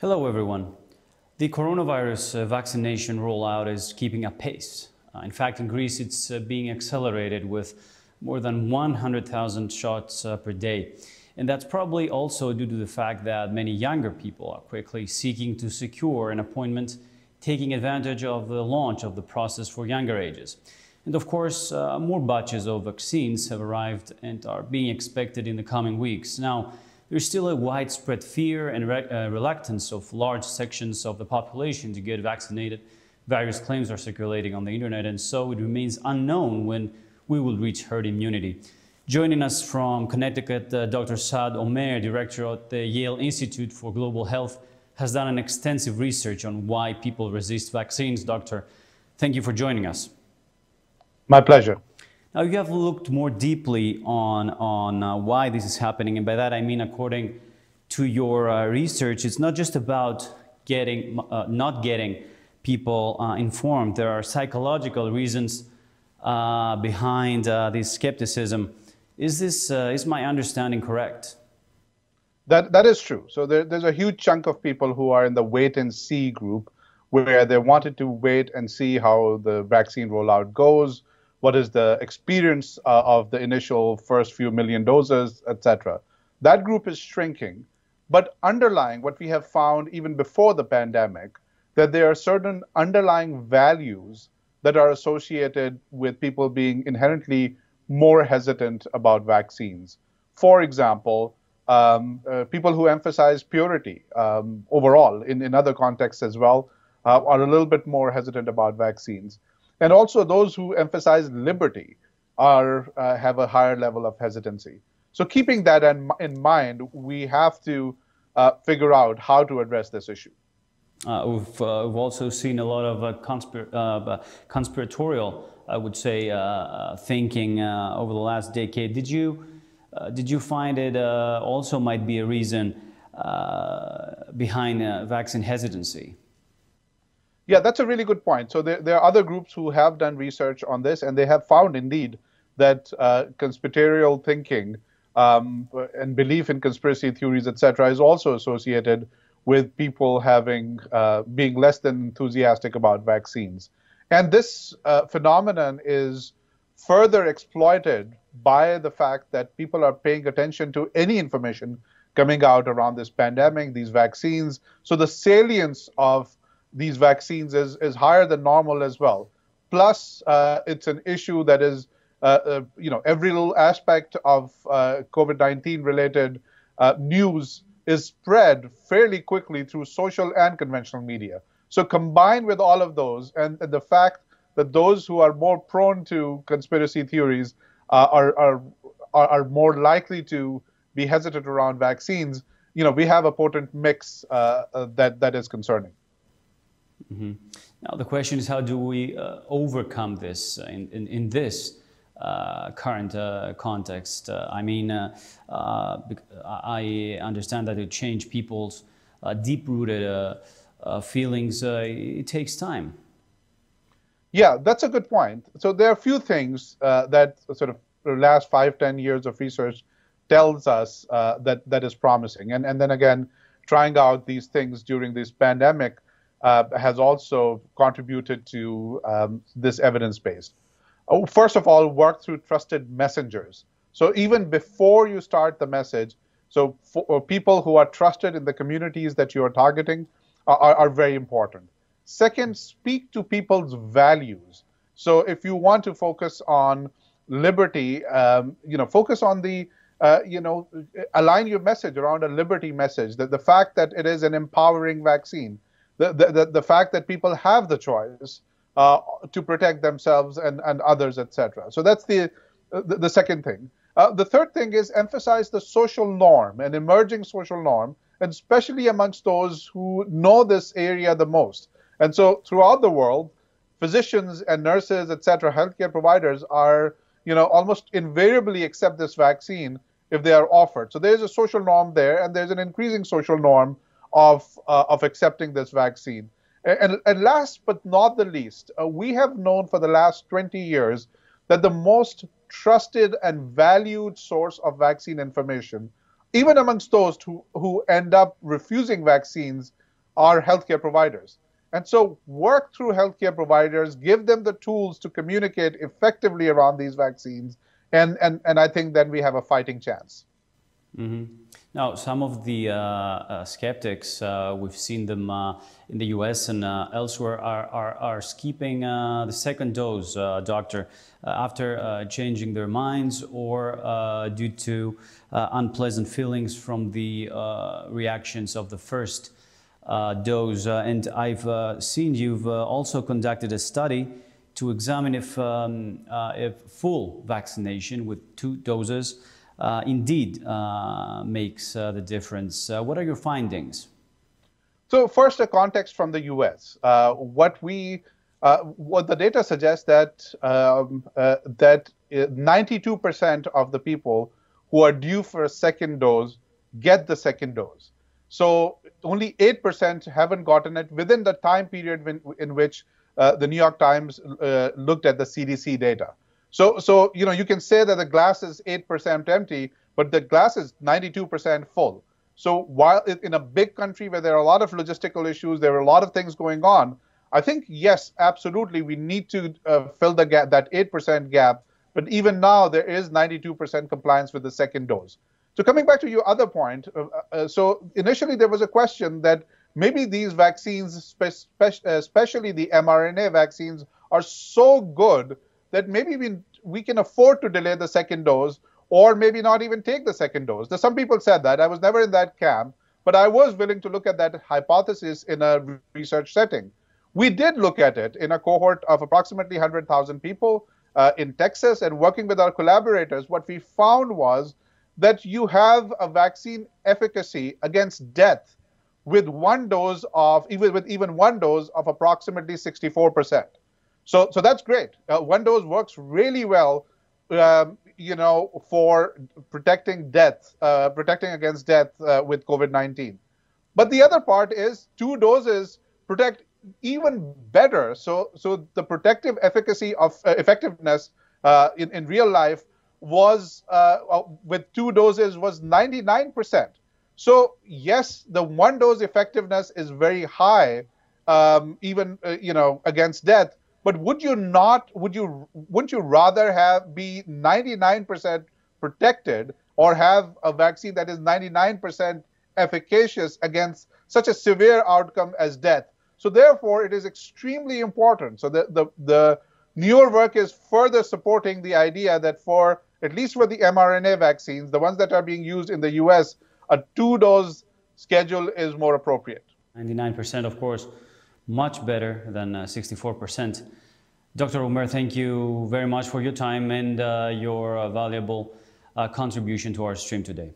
Hello, everyone. The coronavirus vaccination rollout is keeping up pace. In fact, in Greece, it's being accelerated with more than 100,000 shots per day. And that's probably also due to the fact that many younger people are quickly seeking to secure an appointment, taking advantage of the launch of the process for younger ages. And of course, more batches of vaccines have arrived and are being expected in the coming weeks. Now, there's still a widespread fear and reluctance of large sections of the population to get vaccinated. Various claims are circulating on the internet, and so it remains unknown when we will reach herd immunity. Joining us from Connecticut, Dr. Saad Omer, director at the Yale Institute for Global Health, has done an extensive research on why people resist vaccines. Doctor, thank you for joining us. My pleasure. Now, you have looked more deeply on why this is happening, and by that I mean, according to your research, it's not just about not getting people informed. There are psychological reasons behind this skepticism. Is my understanding correct? That is true. So there's a huge chunk of people who are in the wait and see group, where they wanted to wait and see how the vaccine rollout goes. What is the experience of the initial first few million doses, etc. That group is shrinking. But underlying what we have found even before the pandemic, that there are certain underlying values that are associated with people being inherently more hesitant about vaccines. For example, people who emphasize purity overall, in other contexts as well, are a little bit more hesitant about vaccines. And also those who emphasize liberty have a higher level of hesitancy. So keeping that in mind, we have to figure out how to address this issue. We've also seen a lot of conspiratorial, I would say, thinking over the last decade. Did you find it also might be a reason behind vaccine hesitancy? Yeah, that's a really good point. So there are other groups who have done research on this, and they have found indeed that conspiratorial thinking and belief in conspiracy theories, etc., is also associated with people being less than enthusiastic about vaccines. And this phenomenon is further exploited by the fact that people are paying attention to any information coming out around this pandemic, these vaccines. So the salience of these vaccines is higher than normal as well. Plus, it's an issue that is, every little aspect of COVID-19 related news is spread fairly quickly through social and conventional media. So combined with all of those, and the fact that those who are more prone to conspiracy theories are more likely to be hesitant around vaccines, we have a potent mix that is concerning. Mm-hmm. Now the question is, how do we overcome this in this current context? I understand that to change people's deep-rooted feelings, it takes time. Yeah, that's a good point. So there are a few things that sort of the last 5-10 years of research tells us that is promising. And then again, trying out these things during this pandemic has also contributed to this evidence-based. First of all, work through trusted messengers. So even before you start the message, so for people who are trusted in the communities that you are targeting are very important. Second, speak to people's values. So if you want to focus on liberty, focus on the, align your message around a liberty message, that the fact that it is an empowering vaccine, the fact that people have the choice to protect themselves and others, etc. So that's the second thing. The third thing is emphasize the social norm, an emerging social norm, and especially amongst those who know this area the most. And so throughout the world, physicians and nurses, etc., healthcare providers are, almost invariably accept this vaccine if they are offered. So there's a social norm there, and there's an increasing social norm of accepting this vaccine. And last but not the least, we have known for the last 20 years that the most trusted and valued source of vaccine information, even amongst those who end up refusing vaccines, are healthcare providers. And so work through healthcare providers, give them the tools to communicate effectively around these vaccines, and I think then we have a fighting chance. Mm-hmm. Now, some of the skeptics, we've seen them in the US and elsewhere, are skipping the second dose, doctor, after changing their minds or due to unpleasant feelings from the reactions of the first dose. And I've seen you've also conducted a study to examine if full vaccination with 2 doses indeed makes the difference. What are your findings? So first, a context from the U.S. What the data suggests that 92% of the people who are due for a second dose get the second dose. So only 8% haven't gotten it within the time period in which the New York Times looked at the CDC data. So you can say that the glass is 8% empty, but the glass is 92% full. So while in a big country where there are a lot of logistical issues, there are a lot of things going on, I think, yes, absolutely, we need to fill the gap, that 8% gap. But even now, there is 92% compliance with the second dose. So coming back to your other point, so initially there was a question that maybe these vaccines, especially the mRNA vaccines, are so good that maybe we can afford to delay the second dose or maybe not even take the second dose. Now, some people said that. I was never in that camp, but I was willing to look at that hypothesis in a research setting. We did look at it in a cohort of approximately 100,000 people in Texas, and working with our collaborators, what we found was that you have a vaccine efficacy against death with even one dose of approximately 64%. So that's great. One dose works really well, for protecting against death with COVID-19. But the other part is 2 doses protect even better. So the protective efficacy of effectiveness in real life was with 2 doses was 99%. So yes, the 1 dose effectiveness is very high, even against death. But wouldn't you rather be 99% protected or have a vaccine that is 99% efficacious against such a severe outcome as death? So therefore, it is extremely important. So the newer work is further supporting the idea that at least for the mRNA vaccines, the ones that are being used in the US, a 2-dose schedule is more appropriate. 99%, of course, much better than 64%. Dr. Omer, thank you very much for your time and your valuable contribution to our stream today.